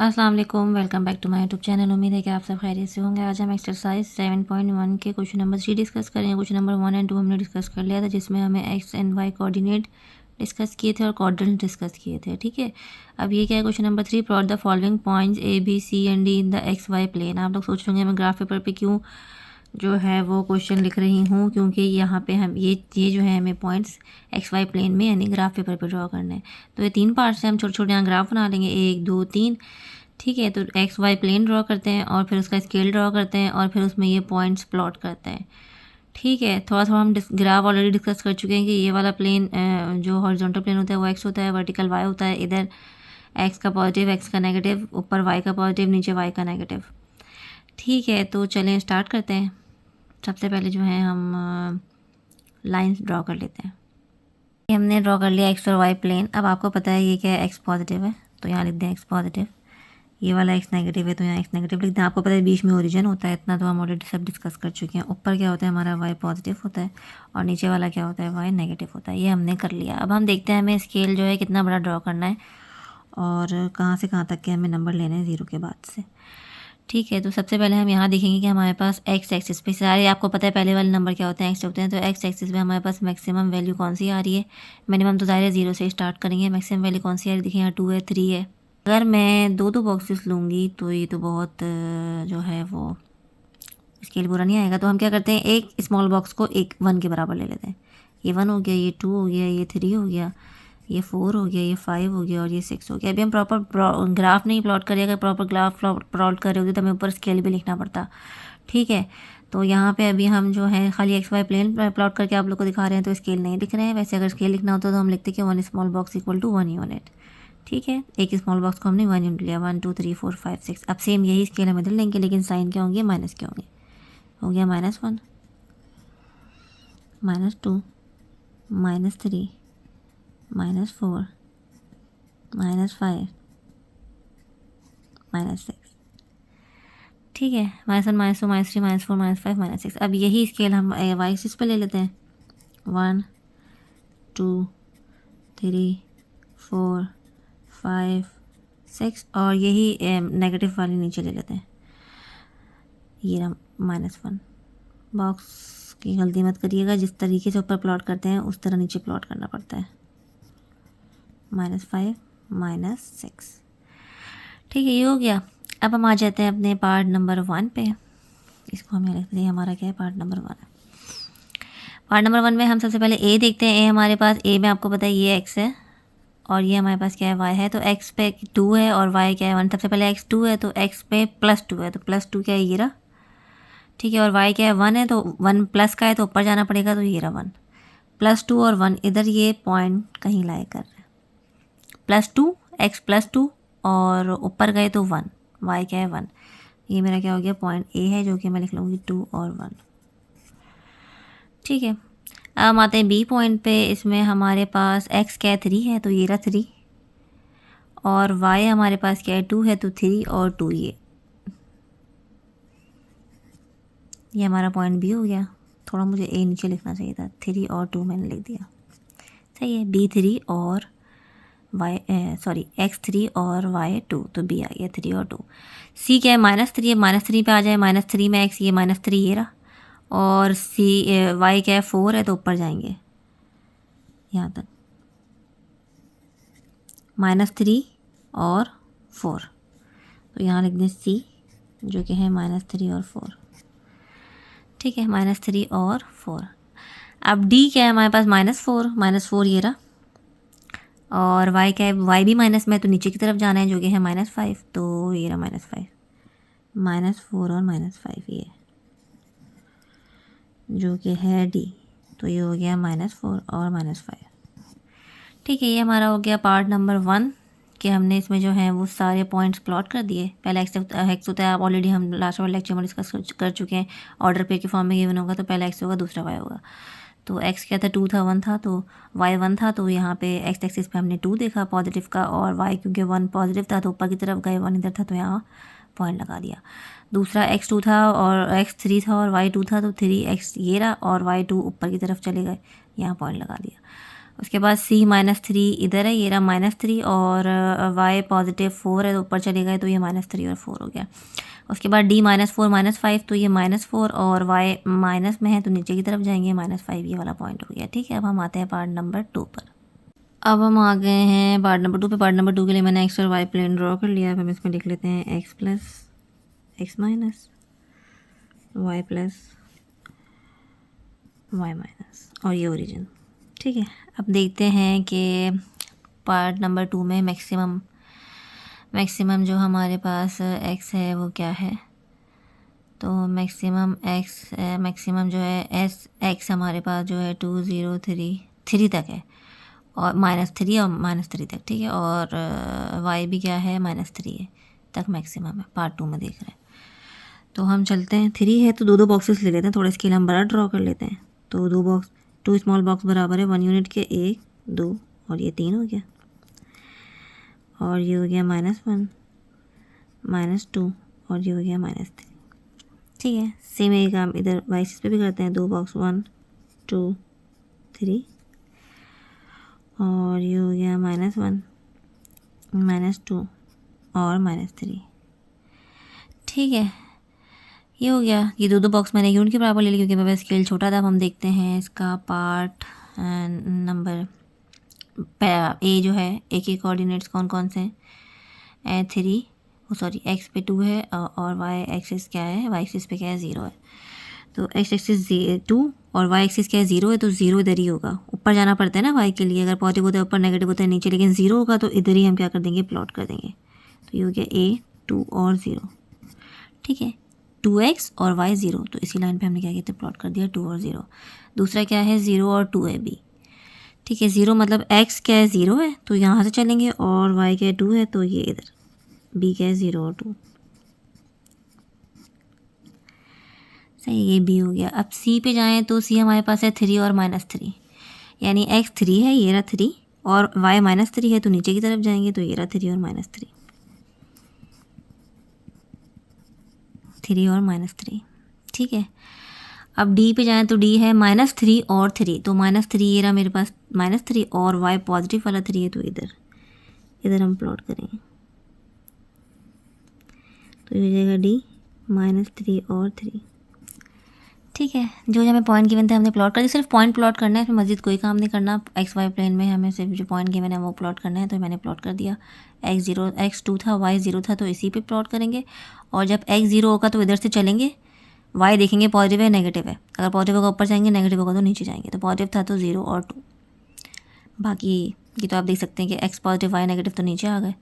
अस्सलाम वालेकुम, welcome back to my YouTube channel. उम्मीद है कि आप सब खैरियत से होंगे। आज हम एक्सरसाइज 7.1 के क्वेश्चन नंबर 3 डिस्कस करेंगे। क्वेश्चन नंबर 1 एंड 2 हमने डिस्कस कर लिया था, जिसमें हमें X and Y coordinate discuss किए थे और क्वाड्रेंट डिस्कस किए थे। ठीक है, अब ये क्या है, question number 3, plot the following points A B C and D in the X Y plane. आप लोग सोच होंगे मैं ग्राफ पेपर पे क्यों जो है वो क्वेश्चन लिख रही हूँ, क्योंकि यहाँ पे हम ये जो है हमें पॉइंट्स एक्स वाई प्लेन में यानी ग्राफ पेपर पे ड्रॉ करने हैं। तो ये 3 पार्ट से हम छोटे छोटे यहाँ ग्राफ बना लेंगे, 1 2 3। ठीक है, तो एक्स वाई प्लेन ड्रॉ करते हैं और फिर उसका स्केल ड्रॉ करते हैं और फिर उसमें ये पॉइंट्स प्लॉट करते हैं। ठीक है, थोड़ा थोड़ा हम ग्राफ ऑलरेडी डिस्कस कर चुके हैं कि ये वाला प्लेन जो हॉरिजॉन्टल प्लेन होता है वो एक्स होता है, वर्टिकल वाई होता है। इधर एक्स का पॉजिटिव, एक्स का नेगेटिव, ऊपर वाई का पॉजिटिव, नीचे वाई का नेगेटिव। ठीक है, तो चलें स्टार्ट करते हैं। सबसे पहले जो है हम लाइंस ड्रॉ कर लेते हैं। ये हमने ड्रॉ कर लिया एक्स और वाई प्लेन। अब आपको पता है ये क्या है, एक्स पॉजिटिव है तो यहाँ लिख दें एक्स पॉजिटिव। ये वाला एक्स नेगेटिव है तो यहाँ एक्स नेगेटिव लिख दें। आपको पता है बीच में ओरिजिन होता है, इतना तो हम ऑलरेडी सब डिस्कस कर चुके हैं। ऊपर क्या होता है हमारा वाई पॉजिटिव होता है और नीचे वाला क्या होता है वाई नेगेटिव होता है। ये हमने कर लिया। अब हम देखते हैं हमें स्केल जो है कितना बड़ा ड्रॉ करना है और कहाँ से कहाँ तक के हमें नंबर लेने हैं ज़ीरो के बाद से। ठीक है, तो सबसे पहले हम यहाँ देखेंगे कि हमारे पास एक्स एक्सिस पे सारे, आपको पता है पहले वाले नंबर क्या होते हैं, एक्स होते हैं। तो एक्स एक्सिस पे हमारे पास मैक्सिमम वैल्यू कौन सी आ रही है, मिनिमम तो ज़ाहिर है 0 से स्टार्ट करेंगे। मैक्सिमम वैल्यू कौन सी आ रही है, देखिए यहाँ 2 है, 3 है। अगर मैं दो बॉक्सेस लूँगी तो ये तो बहुत जो है वो स्केल पूरा नहीं आएगा। तो हम क्या करते हैं, एक स्मॉल बॉक्स को एक 1 के बराबर ले लेते हैं। ये 1 हो गया, ये 2 हो गया, ये 3 हो गया, ये 4 हो गया, ये 5 हो गया और ये 6 हो गया। अभी हम प्रॉपर ग्राफ नहीं प्लॉट करें, अगर प्रॉपर ग्राफ प्लॉट कर रहे होते तो हमें ऊपर स्केल भी लिखना पड़ता। ठीक है, तो यहाँ पे अभी हम जो है खाली एक्स वाई प्लेन प्लॉट करके आप लोग को दिखा रहे हैं तो स्केल नहीं लिख रहे हैं। वैसे अगर स्केल लिखना होता तो हम लिखते कि 1 small box equal to 1 unit. ठीक है, एक स्मॉल बॉक्स को हमने 1 यूनिट लिया, 1 2 3 4 5 6। अब सेम यही स्केल हम इधर लेंगे, लेकिन साइन क्या होंगे, माइनस के होंगे। हो गया -1, -2, -3, -4, -5, -6। ठीक है, -1 -2 -3 -4 -5 -6। अब यही स्केल हम वाई एक्सिस पे ले लेते हैं, 1 2 3 4 5 6 और यही नेगेटिव वाली नीचे ले लेते हैं। ये रहा -1। बॉक्स की गलती मत करिएगा, जिस तरीके से ऊपर प्लॉट करते हैं उस तरह नीचे प्लॉट करना पड़ता है। -5 -6। ठीक है, ये हो गया। अब हम आ जाते हैं अपने पार्ट नंबर 1 पे। इसको हम लिखते हैं, हमारा क्या है, पार्ट नंबर 1 है। पार्ट नंबर 1 में हम सबसे पहले ए देखते हैं। ए हमारे पास, ए में आपको पता है ये एक्स है और ये हमारे पास क्या है, वाई है। तो एक्स पे 2 है और वाई क्या है, 1। सबसे पहले एक्स 2 है तो एक्स पे +2 है तो +2 क्या है, ये रहा। ठीक है, और वाई क्या है, 1 है तो 1 प्लस का है तो ऊपर जाना पड़ेगा, तो ये रहा 1। +2 और 1 इधर ये पॉइंट कहीं लाए कर रहे हैं, +2 एक्स +2 और ऊपर गए तो 1, वाई क्या है 1। ये मेरा क्या हो गया, पॉइंट ए है, जो कि मैं लिख लूँगी 2 और 1। ठीक है, अब हम आते हैं बी पॉइंट पे। इसमें हमारे पास एक्स क्या है, 3 है तो ये रहा 3 और वाई हमारे पास क्या है, 2 है तो 3 और 2 ये हमारा पॉइंट बी हो गया। थोड़ा मुझे ए नीचे लिखना चाहिए था, 3 और 2 मैंने लिख दिया, सही है। B3 और वाई x3 और y2, तो b आ गया 3 और 2। c क्या है, -3 है, -3 पे आ जाए, -3 में x, ये -3 ये रहा। और y क्या है, 4 है तो ऊपर जाएंगे यहाँ तक, -3 और 4, तो यहाँ लिख दें c, जो कि है -3 और 4। ठीक है, -3 और 4। अब d क्या है हमारे पास, -4 ये रहा। और y क्या है, y भी माइनस में तो नीचे की तरफ जाना है, जो कि है -5, तो ये रहा -5, -4 और -5 ये, जो कि है d, तो ये हो गया -4 और -5। ठीक है, ये हमारा हो गया पार्ट नंबर 1 कि हमने इसमें जो है वो सारे पॉइंट्स प्लॉट कर दिए। पहला एक्स होता है, आप ऑलरेडी हम लास्ट वाले लेक्चर में डिस्कस कर चुके हैं। ऑर्डर पे के फॉर्म में गिवन होगा तो पहला एक्स होगा, दूसरा वाई होगा। तो एक्स क्या था, 2 था, 1 था, तो वाई 1 था, तो यहाँ पे एक्स एक्सिस पे हमने 2 देखा पॉजिटिव का, और वाई क्योंकि 1 पॉजिटिव था तो ऊपर की तरफ गए, 1 इधर था तो यहाँ पॉइंट लगा दिया। दूसरा x2 था और x3 था और y2 था, तो 3x ये रहा और y2 ऊपर की तरफ चले गए, यहाँ पॉइंट लगा दिया। उसके बाद सी -3 इधर है, ये रहा -3 और y +4 है तो ऊपर चले गए तो ये -3 और 4 हो गया। उसके बाद D -4 -5 तो ये -4 और y माइनस में है तो नीचे की तरफ जाएंगे -5, ये वाला पॉइंट हो गया। ठीक है, अब हम आते हैं पार्ट नंबर 2 पर। अब हम आ गए हैं पार्ट नंबर 2 पे। पार्ट नंबर 2 के लिए मैंने एक्स और वाई प्लेन ड्रॉ कर लिया। अब हम इसमें लिख लेते हैं x + x - y + y - और ये ओरिजिन। ठीक है, अब देखते हैं कि पार्ट नंबर 2 में मैक्सिमम जो हमारे पास x है वो क्या है। तो मैक्सिमम जो है x हमारे पास जो है 2 0 3 तक है और -3 और -3 तक। ठीक है, और y भी क्या है -3 है तक मैक्सिमम है, पार्ट 2 में देख रहे हैं। तो हम चलते हैं, 3 है तो दो बॉक्सेस ले लेते हैं, थोड़ा स्केल हम बड़ा ड्रॉ कर लेते हैं। तो 2 स्मॉल बॉक्स बराबर है 1 यूनिट के, 1 2 और ये 3 हो गया और ये हो गया -1 -2 और ये हो गया -3। ठीक है, सेम एक काम इधर वाई एक्सिस पे भी करते हैं। 2 बॉक्स 1 2 3 और ये हो गया -1 -2 और -3। ठीक है, ये हो गया। ये दो बॉक्स मैंने यूनिट के बराबर ले ली क्योंकि मेरा स्केल छोटा था। अब हम देखते हैं इसका पार्ट नंबर ए जो है, ए के कोऑर्डिनेट्स कौन कौन से हैं। 3 एक्स पे 2 है और वाई एक्सिस क्या है, वाई एक्सिस पे क्या है 0 है। तो एक्स एक्सिस 2 और वाई एक्सिस क्या है 0 है, तो 0 इधर ही होगा। ऊपर जाना पड़ता है ना वाई के लिए, अगर पॉजिटिव होता है ऊपर, नेगेटिव होता है नीचे, लेकिन 0 होगा तो इधर ही हम क्या कर देंगे, प्लॉट कर देंगे। तो ये हो गया a 2 और 0। ठीक है, 2x और y 0, तो इसी लाइन पे हमने क्या किया था, प्लॉट कर दिया 2 और 0। दूसरा क्या है 0 और 2 है b। ठीक है, 0 मतलब x क्या है 0 है तो यहाँ से चलेंगे और y क्या है 2 है तो ये इधर, b क्या है 0 और 2। सही, ये b हो गया। अब c पे जाएं तो c हमारे पास है 3 और -3, यानी x 3 है, ये रहा 3 और y -3 है तो नीचे की तरफ जाएंगे तो ये रहा 3 और -3, 3 और -3। ठीक है, अब d पे जाएं तो d है -3 और 3, तो -3 ये रहा मेरे पास -3 और y पॉजिटिव वाला 3 है तो इधर हम प्लॉट करेंगे। तो ये हो जाएगा d -3 और 3। ठीक है, जो हमें पॉइंट गिवन थे हमने प्लॉट कर दिया। सिर्फ पॉइंट प्लॉट करना है, इसमें मज़ीद कोई काम नहीं करना। एक्स वाई प्लेन में हमें सिर्फ जो पॉइंट गिवन है वो प्लॉट करना है, तो मैंने प्लॉट कर दिया। x2 था, y 0 था तो इसी पे प्लॉट करेंगे। और जब x 0 होगा तो इधर से चलेंगे, y देखेंगे पॉजिटिव है नेगेटिव है, अगर पॉजिटिव होगा ऊपर जाएंगे, नेगेटिव होगा तो नीचे जाएंगे। तो पॉजिटिव था तो 0 और 2, बाकी ये तो आप देख सकते हैं कि x पॉजिटिव y नेगेटिव तो नीचे आ गए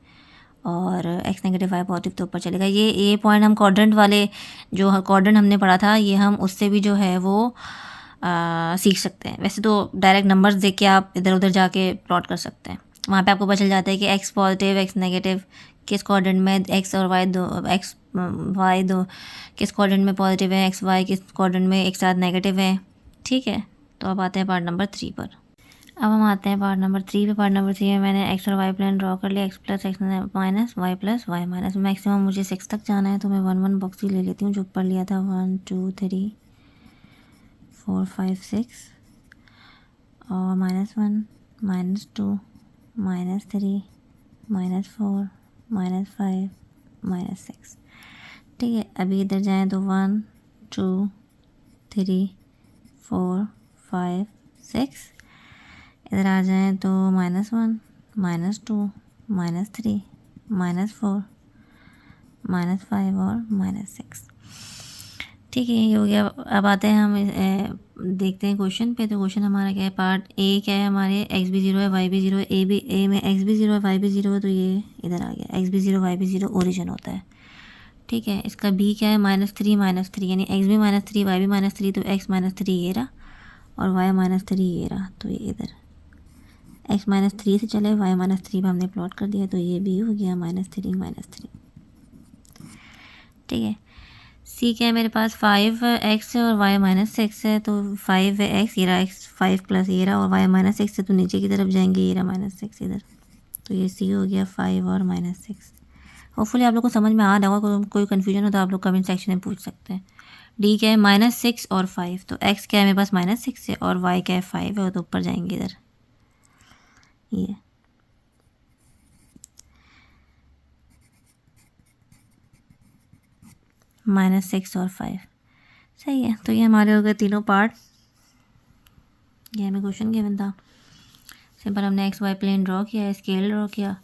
और x नेगेटिव y पॉजिटिव तो ऊपर चलेगा। ये पॉइंट हम क्वाड्रेंट वाले, जो क्वाड्रेंट हमने पढ़ा था, ये हम उससे भी जो है वो सीख सकते हैं। वैसे तो डायरेक्ट नंबर्स देख के आप इधर उधर जाके प्लॉट कर सकते हैं, वहाँ पे आपको पता चल जाता है कि x पॉजिटिव x नेगेटिव किस क्वाड्रेंट में, x और y दो किस क्वाड्रेंट में पॉजिटिव है, x y किस क्वाड्रेंट में एक साथ नेगेटिव है। ठीक है, तो अब आते हैं पार्ट नंबर 3 पर। अब हम आते हैं पार्ट नंबर 3 पे। पार्ट नंबर 3 में मैंने x और y प्लेन ड्रॉ कर लिया, x + x - y + y - maximum मुझे 6 तक जाना है तो मैं 1 बॉक्स ही ले लेती हूँ जो ऊपर लिया था। 1 2 3 4 5 6 और -1 -2 -3 -4 -5 -6। ठीक है, अभी इधर जाएँ तो 1 2 3 4 5 6, इधर आ जाएँ तो -1 -2 -3 -4 -5 और -6। ठीक है, ये हो गया। अब आते हैं हम देखते हैं क्वेश्चन पे। तो क्वेश्चन हमारा क्या है, पार्ट ए क्या है हमारे, x भी 0 है y भी 0 है, ए में x भी 0 है y भी 0 है तो ये इधर आ गया, x भी 0 y भी 0 ओरिजिन होता है। ठीक है, इसका b क्या है -3 -3, यानी x भी -3 y भी -3 तो x -3 ये रहा और y -3 ये रहा तो ये इधर x -3 से चले, y -3 पे हमने प्लॉट कर दिया तो ये भी हो गया -3 -3। ठीक है, c क्या है मेरे पास 5x और y -6 है तो 5x ये रहा, x 5 प्लस ये रहा और y -6 है तो नीचे की तरफ जाएंगे, ये रहा -6 इधर, तो ये c हो गया 5 और -6। होपफुली आप लोग को समझ में आ रहा होगा, कोई कन्फ्यूजन हो तो आप लोग कमेंट सेक्शन में पूछ सकते हैं। d क्या है -6 और 5, तो x क्या है मेरे पास -6 है और y क्या है 5 है तो ऊपर जाएंगे इधर ये -6 और 5। सही है, तो ये हमारे हो गए तीनों पार्ट। ये हमें क्वेश्चन गिवन था, सिंपल हमने एक्स वाई प्लेन ड्रॉ किया, स्केल ड्रॉ किया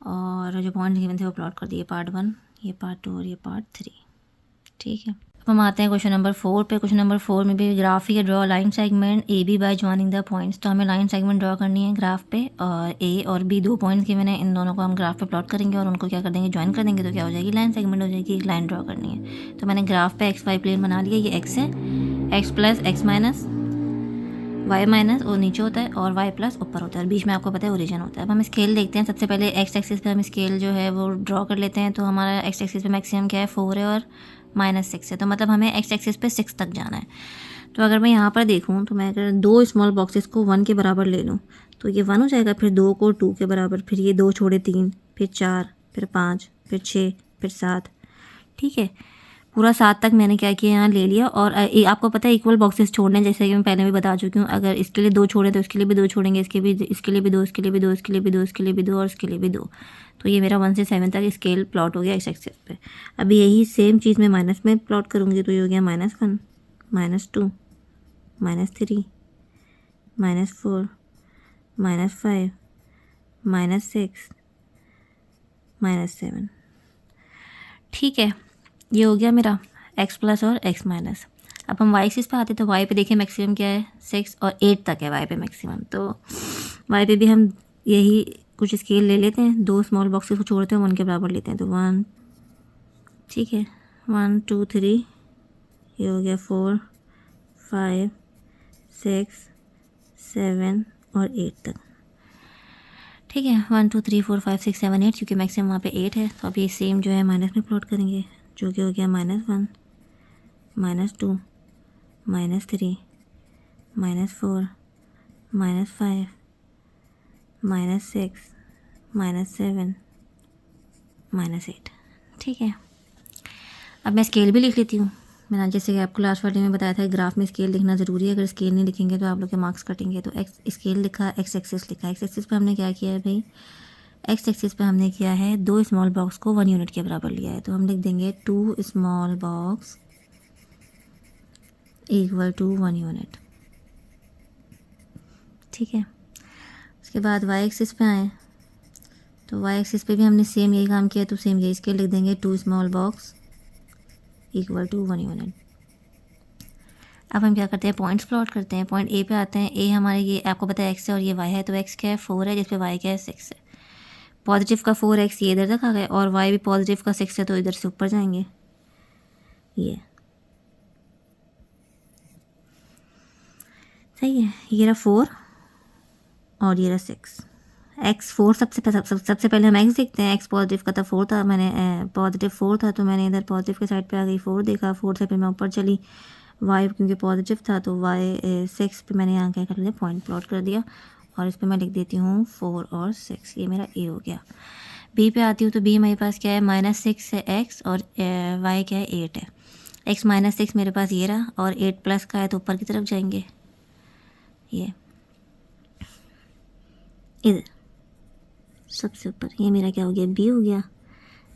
और जो पॉइंट गिवन थे वो प्लॉट कर दिए, पार्ट 1, ये पार्ट 2 और ये पार्ट 3। ठीक है, अब हम आते हैं क्वेश्चन नंबर 4 पे। क्वेश्चन नंबर 4 में भी ग्राफ ही है, draw line segment A B by joining the points. तो हमें लाइन सेगमेंट ड्रॉ करनी है ग्राफ पे, और ए और बी 2 पॉइंट्स गिवन है, इन दोनों को हम ग्राफ पे प्लॉट करेंगे और उनको क्या कर देंगे, ज्वाइन कर देंगे, तो क्या हो जाएगी, लाइन सेगमेंट हो जाएगी। एक लाइन ड्रॉ करनी है, तो मैंने ग्राफ पे एक्स वाई प्लेन बना लिया, ये एक्स है, X plus X minus Y minus और नीचे होता है, और वाई प्लस ऊपर होता है, और बीच में आपको पता है ओरिजिन होता है। अब हम स्केल देखते हैं, सबसे पहले एक्स एक्सिस पे हम स्केल जो है वो ड्रॉ कर लेते हैं। तो हमारा एक्स एक्सिस पे मैक्सिमम क्या है, 4 है और -6 है, तो मतलब हमें एक्स एक्सिस पे 6 तक जाना है। तो अगर मैं यहाँ पर देखूँ तो मैं अगर 2 स्मॉल बॉक्सेस को 1 के बराबर ले लूँ तो ये 1 हो जाएगा, फिर 2 को 2 के बराबर, फिर ये 2 छोड़े 3, फिर 4, फिर 5, फिर 6, फिर 7। ठीक है, पूरा 7 तक मैंने क्या किया, यहाँ ले लिया। और आपको पता है इक्वल बॉक्सेस छोड़ने, जैसे कि मैं पहले भी बता चुकी हूँ, अगर इसके लिए 2 छोड़े तो इसके लिए भी 2 छोड़ेंगे, इसके लिए भी 2, इसके लिए भी 2, इसके लिए भी 2, इसके लिए भी 2, इसके लिए भी 2 और इसके लिए भी 2। तो ये मेरा 1 से 7 तक स्केल प्लॉट हो गया एक्स एक्सिस पे। अब यही सेम चीज़ मैं माइनस में प्लॉट करूँगी, तो ये हो गया -1, -2, -3, -4, -5, -6, -7। ठीक है, ये हो गया मेरा x प्लस और x माइनस। अब हम y एक्सिस पे आते तो y पे देखिए मैक्सिमम क्या है, 6 और 8 तक है y पे मैक्सिमम। तो y पे भी हम यही कुछ स्केल ले लेते हैं, 2 स्मॉल बॉक्सेस को छोड़ते हैं, 1 के बराबर लेते हैं। तो 1, ठीक है, 1 2 3, ये हो गया 4 5 6 7 और 8 तक। ठीक है, 1 2 3 4 5 6 7 8, क्योंकि मैक्सिमम वहाँ पे 8 है। तो अब ये सेम जो है माइनस में प्लॉट करेंगे, जो कि हो गया -1, -2, -3, -4, -5, -6, -7, -8। ठीक है, अब मैं स्केल भी लिख लेती हूँ। मैंने जैसे कि आपको लास्ट वाले में बताया था, ग्राफ में स्केल लिखना ज़रूरी है, अगर स्केल नहीं लिखेंगे तो आप लोग के मार्क्स कटेंगे। तो एक्स स्केल लिखा, एक्स एक्सिस लिखा, एक्स एक्सिस पे हमने क्या किया है भाई, एक्स एक्सिस पे हमने किया है 2 स्मॉल बॉक्स को 1 यूनिट के बराबर लिया है। तो हम लिख देंगे 2 small box equal to 1 unit. ठीक है, उसके बाद वाई एक्सिस पे आए, तो वाई एक्सिस पे भी हमने सेम यही काम किया, तो सेम यही स्केल लिख देंगे, 2 small box equal to 1 unit. अब हम क्या करते हैं, पॉइंट्स प्लॉट करते हैं। पॉइंट ए पे आते हैं, ए हमारे ये आपको पता है एक्स है और ये वाई है, तो एक्स क्या है 4 है, जिस पे वाई क्या है 6 है। पॉजिटिव का 4x ये इधर तक आ गए, और वाई भी पॉजिटिव का 6 है, तो इधर से ऊपर जाएंगे। ये सही है, ये रहा 4 और ये रहा 6। x4 सबसे पहले हम x देखते हैं। x पॉजिटिव का था 4 था, मैंने पॉजिटिव 4 था, तो मैंने इधर पॉजिटिव के साइड पे आ गई, 4 देखा, 4 से फिर मैं ऊपर चली, y क्योंकि पॉजिटिव था तो y 6 पे मैंने यहाँ क्या कर दिया, पॉइंट प्लॉट कर दिया, और इस पर मैं लिख देती हूँ 4 और 6। ये मेरा a हो गया। b पे आती हूँ, तो b मेरे पास क्या है, -6 है x, और y क्या है 8 है। x -6 मेरे पास ये रहा, और 8 प्लस का है तो ऊपर की तरफ जाएंगे, ये इधर सबसे ऊपर, ये मेरा क्या हो गया, b हो गया,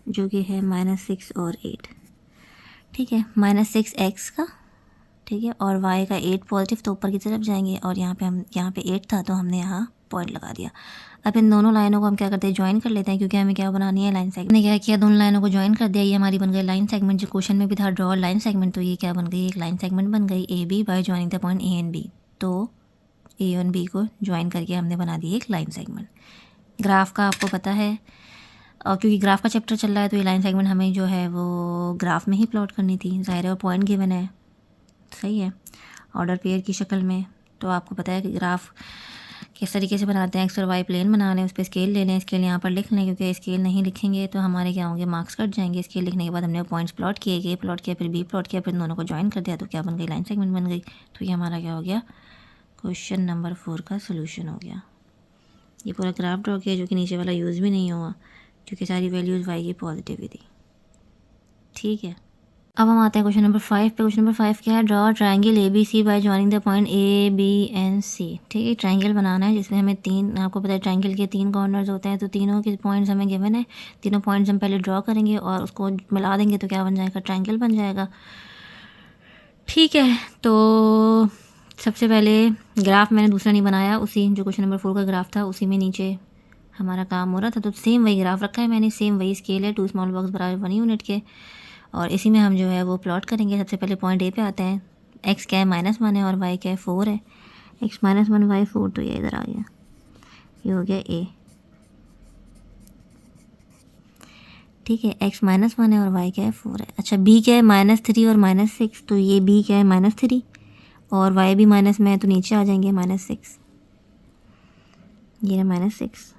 जो कि है -6 और 8। ठीक है, -6 x का, ठीक है, और y का 8 पॉजिटिव, तो ऊपर की तरफ जाएंगे, और यहाँ पे 8 था तो हमने यहाँ पॉइंट लगा दिया। अब इन दोनों लाइनों को हम क्या करते हैं, ज्वाइन कर लेते हैं, क्योंकि हमें क्या बनानी है, लाइन सेगमेंट। ने क्या किया, दोनों लाइनों को ज्वाइन कर दिया, ये हमारी बन गई लाइन सेगमेंट। जो क्वेश्चन में भी था ड्रॉ लाइन सेगमेंट, तो ये क्या बन गई, एक लाइन सेगमेंट बन गई, A B by joining the point A and B. तो ए और बी को ज्वाइन करके हमने बना दी एक लाइन सेगमेंट। ग्राफ का आपको पता है, और क्योंकि ग्राफ का चैप्टर चल रहा है, तो ये लाइन सेगमेंट हमें जो है वो ग्राफ में ही प्लॉट करनी थी, ज़ाहिर है, और पॉइंट गिवन है, सही है, ऑर्डर पेयर की शक्ल में। तो आपको पता है कि ग्राफ किस तरीके से बनाते हैं, एक्स और वाई प्लेन बना लें, उस पर स्केल ले लें, स्केल यहाँ पर लिख लें, क्योंकि स्केल नहीं लिखेंगे तो हमारे क्या होंगे, मार्क्स कट जाएंगे। स्केल लिखने के बाद हमने पॉइंट्स प्लॉट किए, ए प्लॉट किया, फिर बी प्लॉट किया, फिर दोनों को ज्वाइन कर दिया, तो क्या बन गई, लाइन सेगमेंट बन गई। तो ये हमारा क्या हो गया, क्वेश्चन नंबर 4 का सोल्यूशन हो गया। ये पूरा ग्राफ ड्रॉ किया, जो कि नीचे वाला यूज़ भी नहीं हुआ, क्योंकि सारी वैल्यूज़ वाई की पॉजिटिव ही थी। ठीक है। अब हम आते हैं क्वेश्चन नंबर 5 पे। क्वेश्चन नंबर 5 क्या है, draw triangle A B C by joining the point A B and C. ठीक है, ट्रायंगल बनाना है जिसमें हमें तीन, आपको पता है ट्रायंगल के 3 कॉर्नर्स होते हैं, तो तीनों के पॉइंट्स हमें गिवन है। तीनों पॉइंट्स हम पहले ड्रॉ करेंगे और उसको मिला देंगे तो क्या बन जाएगा, ट्रायंगल बन जाएगा। ठीक है, तो सबसे पहले ग्राफ मैंने दूसरा नहीं बनाया, उसी जो क्वेश्चन नंबर 4 का ग्राफ था उसी में नीचे हमारा काम हो रहा था, तो सेम वही ग्राफ रखा है मैंने, सेम वही स्केल है, 2 स्मॉल बॉक्स बराबर 1 यूनिट के, और इसी में हम जो है वो प्लॉट करेंगे। सबसे पहले पॉइंट ए पे आते हैं। एक्स क्या है, -1 है, और वाई क्या है, 4 है। एक्स -1 वाई 4, तो ये इधर आ गया, ये हो गया ए। ठीक है, एक्स -1 है और वाई क्या है, 4 है। अच्छा, बी क्या है, -3 और -6, तो ये बी क्या है, -3, और वाई भी माइनस में है तो नीचे आ जाएंगे -6, ये -6,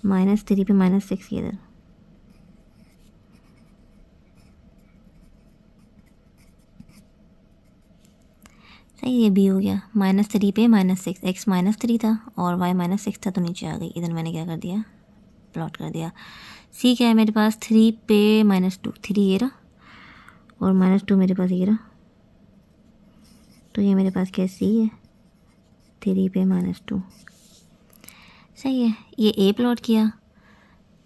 -3 पे -6 इधर। सही, ये बी हो गया। -3 पे -6, एक्स -3 था और वाई -6 था तो नीचे आ गई। इधर मैंने क्या कर दिया, प्लॉट कर दिया। सी क्या है मेरे पास, 3 पे -2, 3 ये रहा, और -2 मेरे पास ये रहा, तो ये मेरे पास क्या सी है, 3 पे -2। सही है, ये ए प्लॉट किया,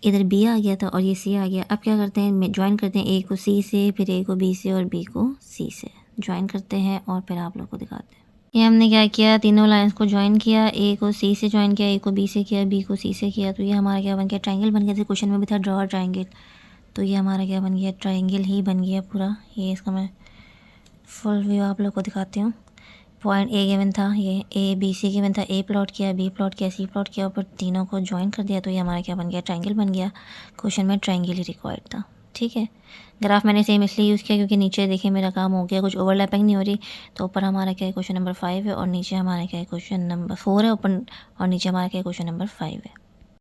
इधर बी आ गया था और ये सी आ गया। अब क्या करते हैं, ज्वाइन करते हैं ए को सी से, फिर ए को बी से और बी को सी से ज्वाइन करते हैं, और फिर आप लोग को दिखाते हैं। ये हमने क्या किया, तीनों लाइंस को ज्वाइन किया, ए को सी से ज्वाइन किया, ए को बी से किया, बी को सी से किया, तो ये हमारा क्या बन गया, ट्रायंगल बन गया। जैसे क्वेश्चन में भी था ड्रॉ ट्रायंगल, तो ये हमारा क्या बन गया, ट्रायंगल ही बन गया पूरा। ये इसका मैं फुल व्यू आप लोग को दिखाती हूँ। पॉइंट ए गिवन था, ये ए बी सी गिवन था, ए प्लॉट किया, बी प्लॉट किया, सी प्लॉट किया, ऊपर तीनों को ज्वाइन कर दिया, तो ये हमारा क्या बन गया, ट्रायंगल बन गया। क्वेश्चन में ट्रायंगल ही रिक्वायर्ड था। ठीक है, ग्राफ मैंने सेम इसलिए यूज़ किया क्योंकि नीचे देखिए मेरा काम हो गया, कुछ ओवरलैपिंग नहीं हो रही। तो ऊपर हमारा क्या है, क्वेश्चन नंबर 5 है, और नीचे हमारा क्या है, क्वेश्चन नंबर 4 है ऊपर, और नीचे हमारा क्या है, क्वेश्चन नंबर 5 है।